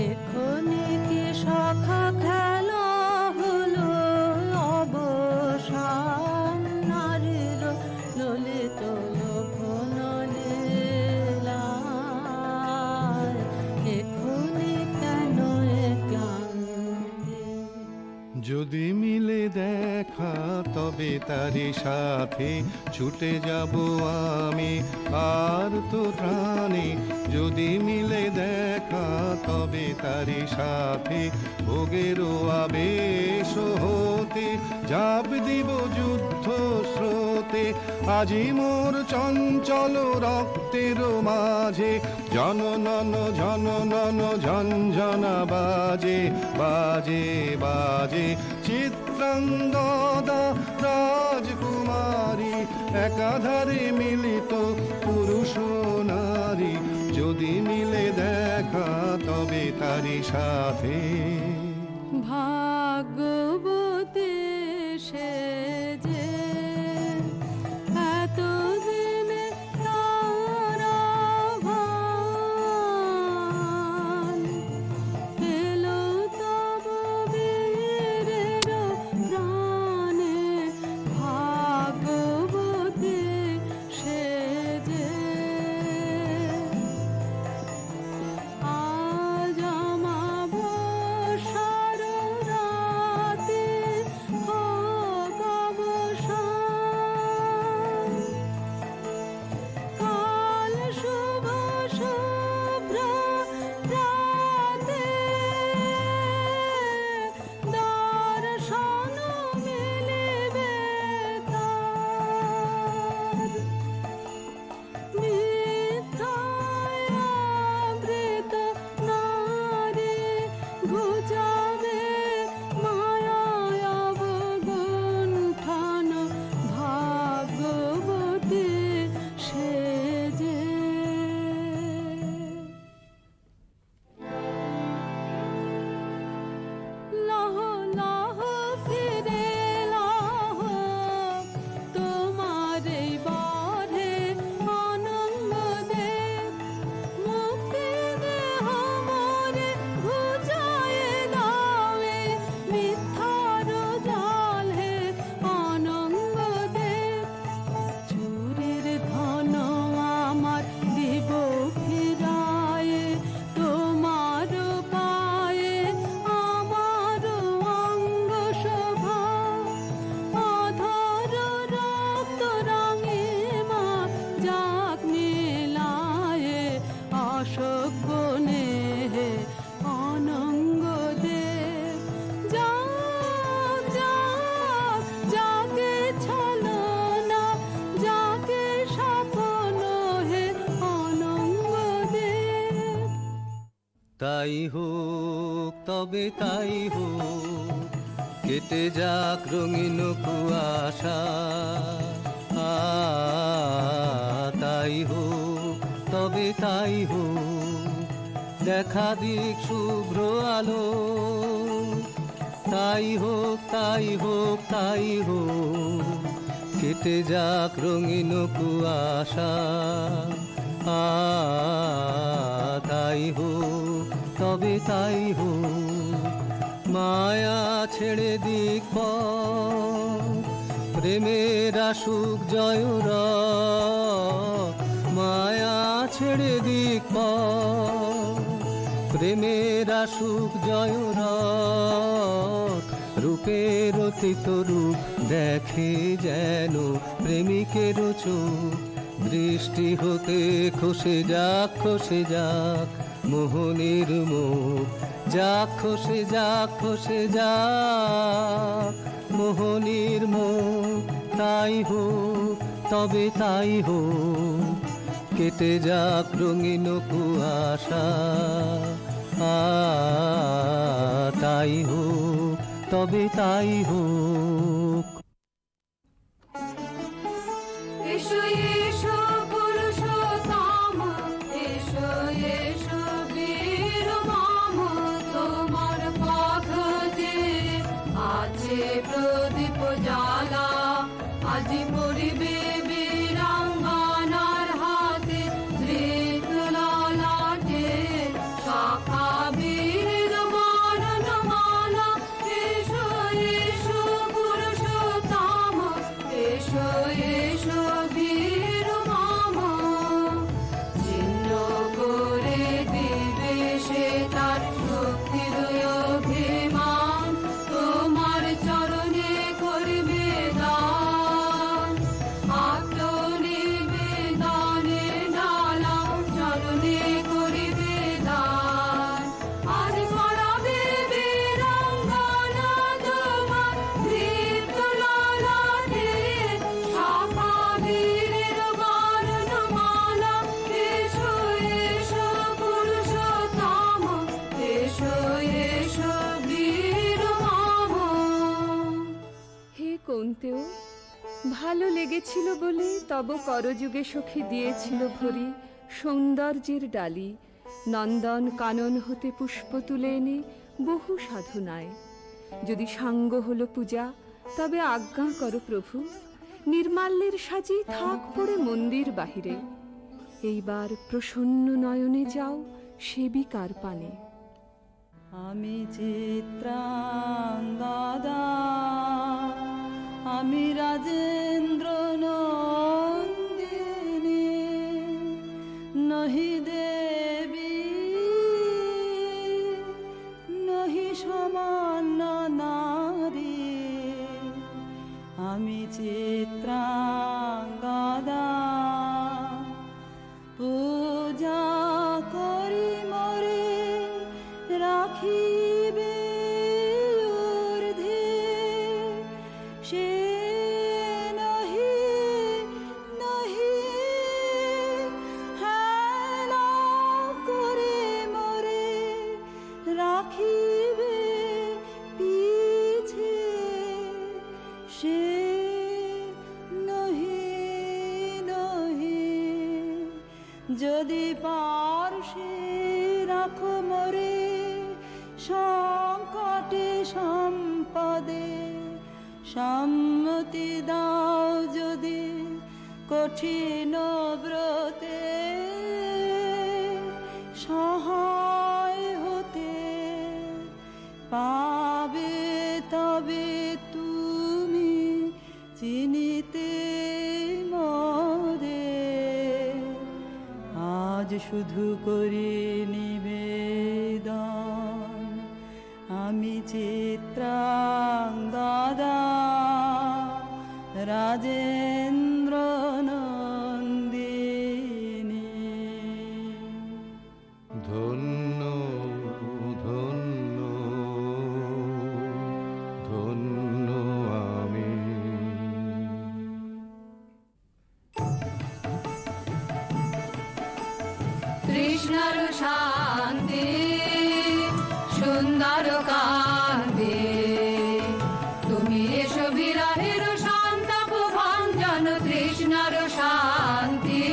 এখনি কি সখা খেলা হলো অবসান। নারীর ললিত লোভন লীলায় এখনি কেন এ ক্লান্তি। যদি মিলে দেখা তবে তারি সাথে ছুটে যাব আমি আর তো প্রাণে। যদি মিলে দেখা তবে তারি সাথে ভোগেরও আবেশ হতে ঝাঁপ দিব যুদ্ধ স্রোতে। আজি মোর চঞ্চল রক্তের মাঝে জননন ঝননন ঝঞ্ঝনা বাজে বাজে বাজে। চিত্রাঙ্গদা রাজকুমারী একাধারে মিলিত পুরুষ নারী। যদি মিলে দেখা তবে তারি সাথে। ভাগ্যবতী সে যে এতদিনে তার আহ্বান, এলো তব বীরের প্রাণে। ভাগ্যবতী সে যে আজ আমাবস্যার রাতে হোক অবসান। কাল শুভ শুভ্র রাতে দর্শন মিলিবে তার। মিথ্যায় আবৃত নারী ঘুচাবে মায়ায় অবগুণ্ঠন। ভাগ্যবতী সে যে লহ লহ ফিরে লহ তোমার এই বরে আনন্দ দে। মুক্তি দেহ মোরে ঘুচায়ে দাও, মিথ্যার জাল হে আনন্দ দে। চুরির ধন আমার দিব ফিরায়ে, তোমার পায়ে আমার অঙ্গ শোভা। অধর রক্ত রাঙিমা যাক মেলায়ে, অশোক বনে হে অনঙ্গ দে। যাক যাক যাকে ছলনা, যাকে স্বপ্ন হে অনঙ্গ দে। তাই হোক তবে তাই হোক, কেটে যাক রঙিন কুয়াশা। তাই হোক তবে তাই হোক, দেখা দিক শুভ্র আলো। তাই হোক তাই হোক তাই হোক, কেটে যাক রঙিন কুয়াশা। তাই হোক তবে তাই হোক, মায়া ছেড়ে দিক পথ, প্রেমের আসুক জয় রথ। মায়া ছেড়ে দিক পথ, প্রেমের আসুক জয় রথ। রূপের অতীত রূপ দেখে যেন প্রেমিকের চোখ। দৃষ্টি হতে খসে যাক মোহনের মুখ। যাক খসে যাক তাই হোক, তবে তাই হোক, কেটে যাক রঙিন কুয়াশা। তাই হোক, তবে তাই হোক। এসো এসো পুরুষোত্তম, এসো এসো বীর মম, তোমার পথ যে আছে প্রদীপ জ্বালা, আজি পড়িবে বীরাঙ্গনার হাতে ধৃত ললাটে শাখা বীর বর্ণমালা। এসো এসো পুরুষোত্তম, এসো এসো বীর মম, ছিন্ন করে দিবে সে তার শক্তির অভিমান, তোমার চরণে করবে দান। আত্মনিবেদনে ডালা চরণে করিবে দান, আজ পড়াবে বীরাঙ্গনা তোমার দীপ্ত ললাটে শাখা বীরের বর্ণমালা। এসো এসো পুরুষোত্তম, এসো এসো বীর মম। হে কৌন্তেয়, ভালো লেগেছিল বলে তব করযুগে সখী দিয়েছিল ভরি সৌন্দর্যের ডালি। নন্দন কানন হতে পুষ্প তুলে এনে বহু সাধনায়। যদি সাঙ্গ হলো পূজা, তবে আজ্ঞা করো প্রভু, নির্মাল্যের সাজি থাক পড়ে মন্দির বাহিরে। এইবার প্রসন্ন নয়নে যাও সেবিকার পানে। আমি চিত্রাঙ্গদা, আমি রাজেন্দ্র নন্দিনী, নহি দেবী নহি সমান্য নারী। আমি চিত্রাঙ্গদা, পূজা করি মরে রাখিবে ঊর্ধ্বে, সে নহি নহি হেলা করে মরে রাখিবে পিছে, সে নহি নহি। যদি পার্শ্বে রাখো মরে সংকটে সম্পদে, সম্মতি দাও যদি কঠিন ব্রতে, সহায় হতে পাবে তবে তুমি চিনিতে মোরে। আজ শুধু করি নিবেদন, আমি চিত্রাঙ্গদা, রাজেন্দ্র নন্দিনী। ধন্য ধন্য ধন্য আমি। কৃষ্ণর শান্তি সুন্দর কান্তি, তুমি এসো বিরহের সন্তাপ ভঞ্জন। কৃষ্ণর শান্তি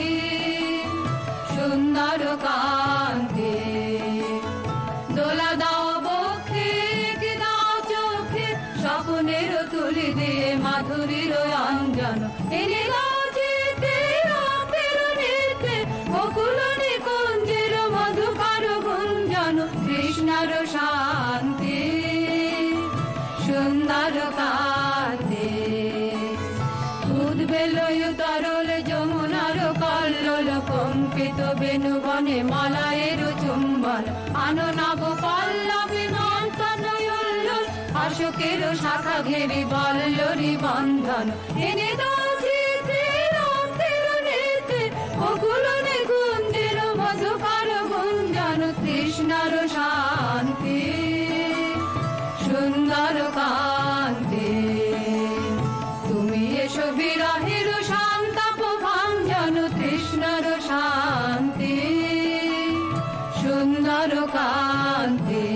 সুন্দর কান্তি, দোলা দাও বক্ষে কি দাও চোখে, স্বপ্নের তুলি দিয়ে মাধুরীর অঞ্জন। এনে দাও চিত্তে রক্তের নিত্যে, গোকুল নিকুঞ্জের মধুকর গুঞ্জন। কৃষ্ণর শান্তি সুন্দর কান্তি, উদ্বেলয় তরল যমুনার কল্লোল, কম্পিত বেণুবনে মালায়ের চুম্বন। আননাব পল্লবী মন্থন উল্লোল, অশোকের শাখা ঘেরি বল্লরী বন্ধন। এনে দাও চিত্তে রক্তের নিত্যে, গোকুল নিকুঞ্জের মধুকর গুঞ্জন। কৃষ্ণর শান্তি সুন্দর কান্তি, তুমি এসো বিরহের শান্তাপ ভাঞ্জন তৃষ্ণার শান্তি সুন্দর কান্তি।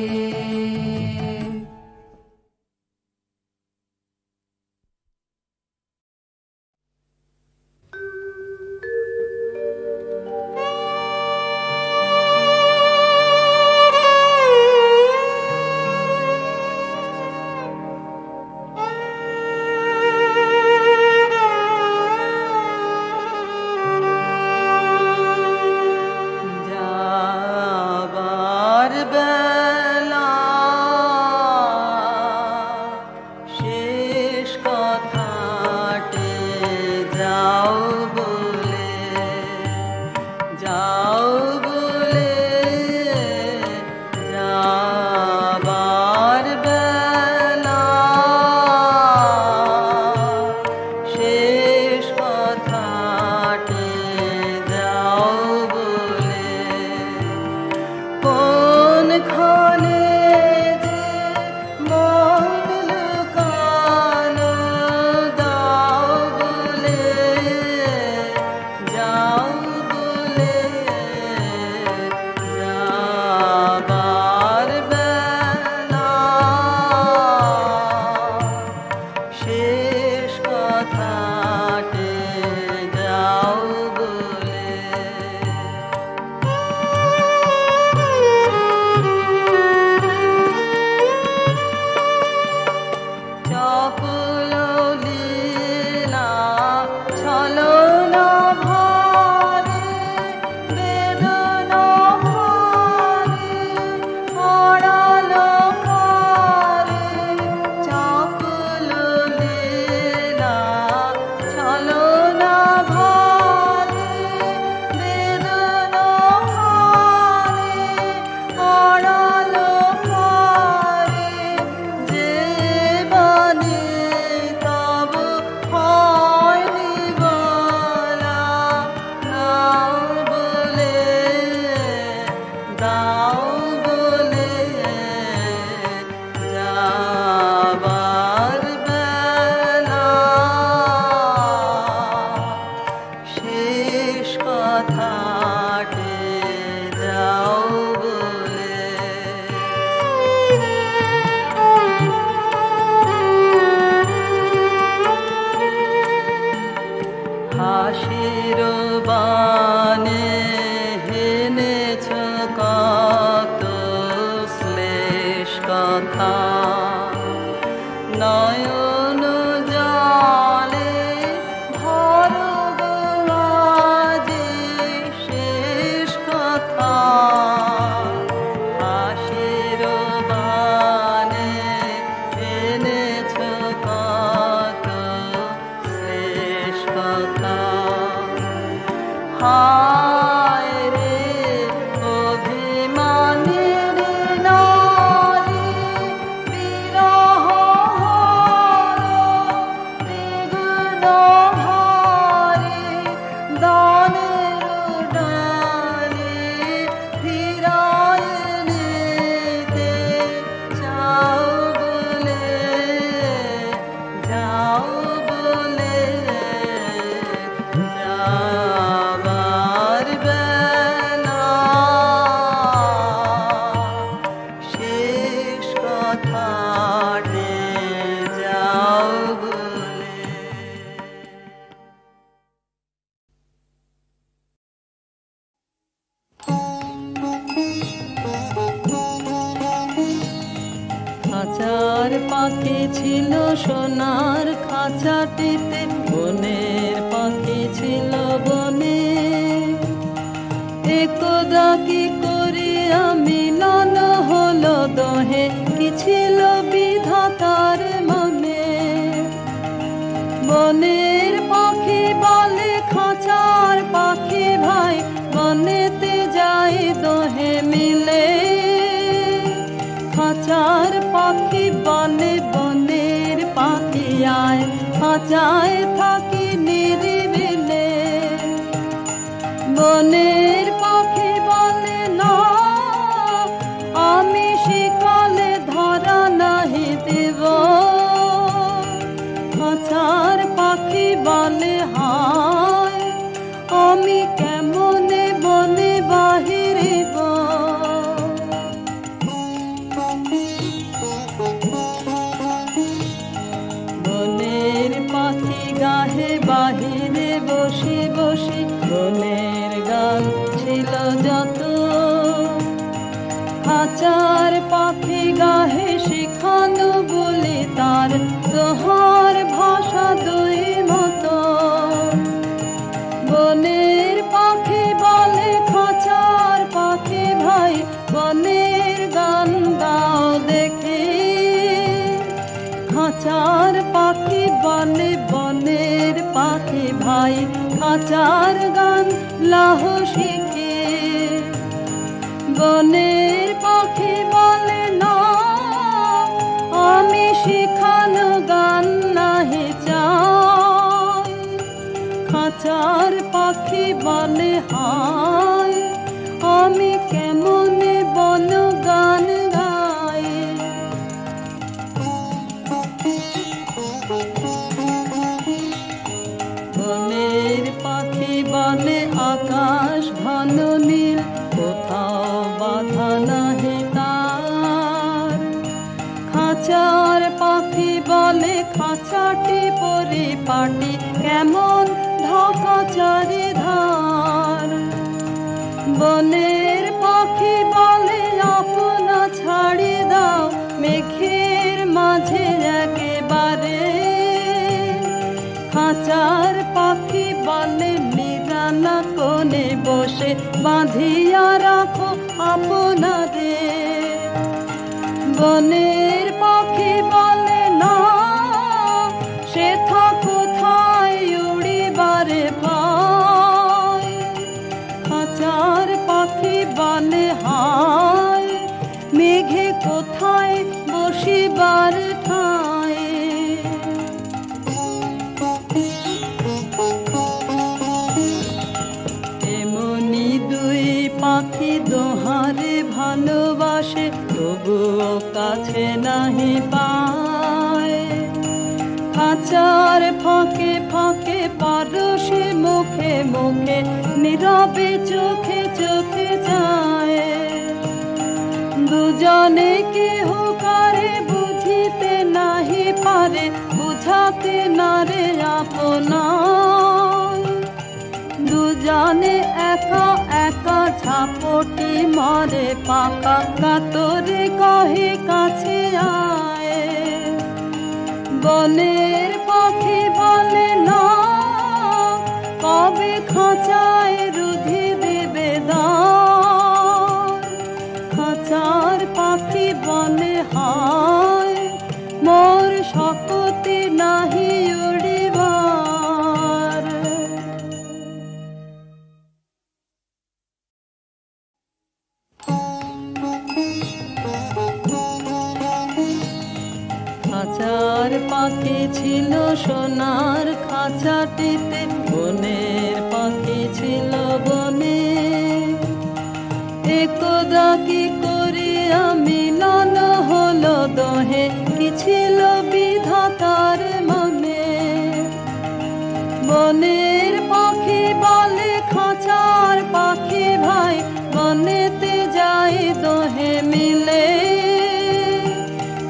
খাঁচার পাখি ছিল সোনার খাঁচাটিতে, বনের পাখি ছিল বনে। একদা কি করিয়া মিলন হলো দহে, কি ছিল বিধাতার মনে। বনের পাখি বলে খাঁচার পাখি ভাই, বনেতে যাই দহে মিলে। খাঁচার পাখি বলে বনের পাখি আয়, খাঁচায় থাকি নিরিবিলে। বনের পাখি বলে না, আমি শিকলে ধরা নাহি দেব। খাঁচার পাখি বলে হায় আমি কেমনে বনে বাহিরে বনের পাখি গাহে বাহিরে বসে বসে বনের গান ছিল যত খাঁচার পাখি গাহে শেখানো বলে তার দোহার ভাষা দুই মতো বনের পাখি বলে খাঁচার পাখি ভাই বনের গান গাও দেখে খাঁচার পাখি বলে বনের পাখি ভাই খাঁচার গান লাহ শিখে বনের পাখি বলে না আমি শিখানো গান নাহি চাই খাঁচার পাখি বলে হায় আমি কেমনে বন গান গাই বনের পাখি বলে আকাশ ঘন নীল কোথাও বাধা নাহি তার খাঁচার পাখি বলে খাঁচাটি পরিপাটি কেমন ঢাকা চারিধার বনের পাখি বলে আপনা ছাড়ি দাও মেঘের মাঝে একেবারে খাঁচার পাখি বলে নিরানা কোণে বসে বাঁধিয়া রাখো আপনাদের বনের পাখি বলে না সে কোথায় উড়িবারে পায় খাঁচার পাখি বলে হায় মেঘে কোথায় বসিবার ঠায় এমনি দুই পাখি দোহারে ভালোবাসে তবুও কাছে নাহি পায় খাঁচার ফাঁকে ফাঁকে পারসে মুখে মুখে নীরবে চোখে চোখে যায় দুজনে কেহ কারে বুঝিতে নাহি পারে বুঝাতে নারে আপনা দুজনে একা একা ঝাপটি মারে পাকা কাতরে কহে কাছে আয় বনের পাখি বলে না কবে খাঁচায় রুধি দেবে দান খাঁচার পাখি বলে হায় মোর শক্তি নাহি উড়িবার খাঁচার পাখি ছিল সোনার খাঁচাটিতে বনের পাখি ছিল বনে একদা কি করিয়া মিলন হলো দোহে কি ছিল বিধাতার মনে বনের পাখি বলে খাঁচার পাখি ভাই বনেতে যাই দোহে মিলে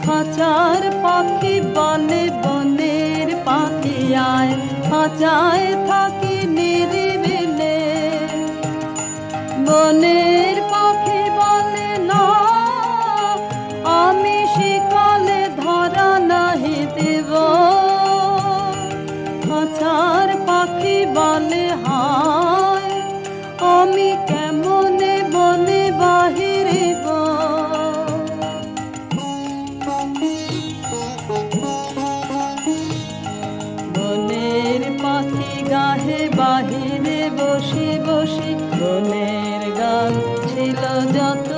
খাঁচার পাখি বলে বনের পাখি আয় খাঁচায় থাকি নিরিবিলে বনের পাখি বলে না আমি শিকালে ধরা নাহি দেব খাঁচার পাখি বলে হায় আমি কেমনে বনে বাহিরে বনের পাখি গাহে বাহিরে বসে বসে বনের গান ছিল যত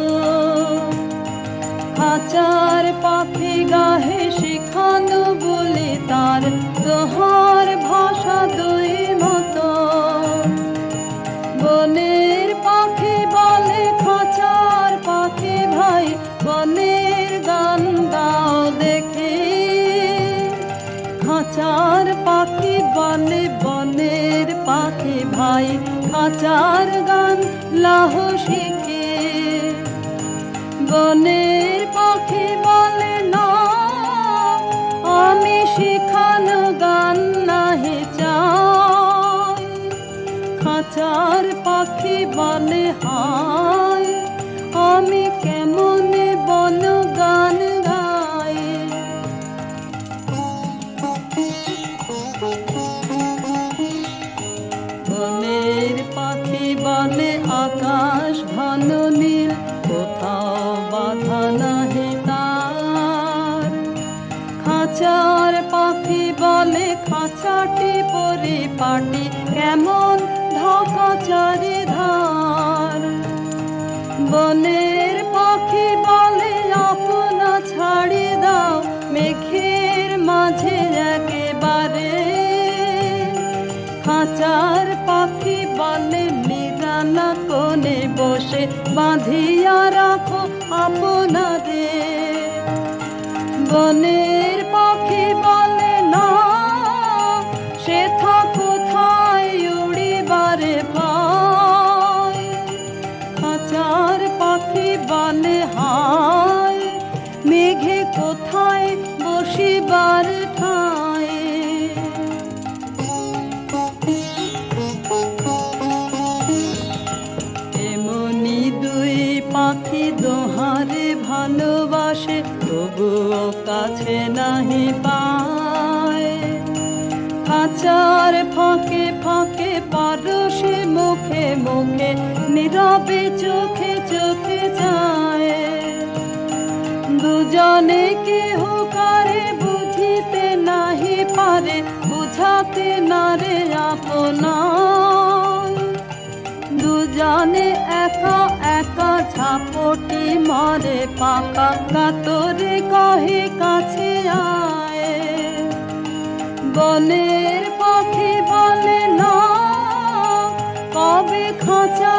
খাঁচার পাখি গাহে শিখানো বলে তার দোহার ভাষা দুই মতো বনের পাখি বলে খাঁচার পাখি ভাই বনের গান গাও দেখে খাঁচা খাঁচার পাখি বলে বনের পাখি ভাই, খাঁচার গান লাহ শিখে। বনের পাখি বলে না, আমি শিখানো গান নাহি চাই। খাঁচার পাখি বলে হায়, আমি কেমনে বন গান গাই। বনের পাখি বলে আকাশ ঘন নীল, কোথাও বাধা নাহি তার। খাঁচার পাখি বলে খাঁচাটি পরিপাটি, কেমন ঢাকা চারিধার। বনের পাখি বলে আপনা ছাড়ি দাও, মেঘের মাঝে একেবারে। খাঁচার পাখি বলে মিরানা কোণে বসে, বাঁধিয়া রাখো আপনাদের। বনের পাখি বলে না, সেথা কোথায় উড়িবারে পায়। খাঁচার পাখি বলে হায়, মেঘে কোথায় বসিবার ঠায়। এমনি দুই পাখি দোহারে ভালোবাসে, তবুও কাছে নাহি পায়। খাঁচার ফাঁকে ফাঁকে পারসে মুখে মুখে, নীরবে চোখে চোখে যায়। দুজনে কেহ কারে বুঝিতে নাহি পারে, বুঝাতে নারে আপনার। দুজনে একা একা ঝাপটি মারে পাকা, কাতরে কহে কাছে আয়। বনের পাখি বলে না, কবে খাঁচা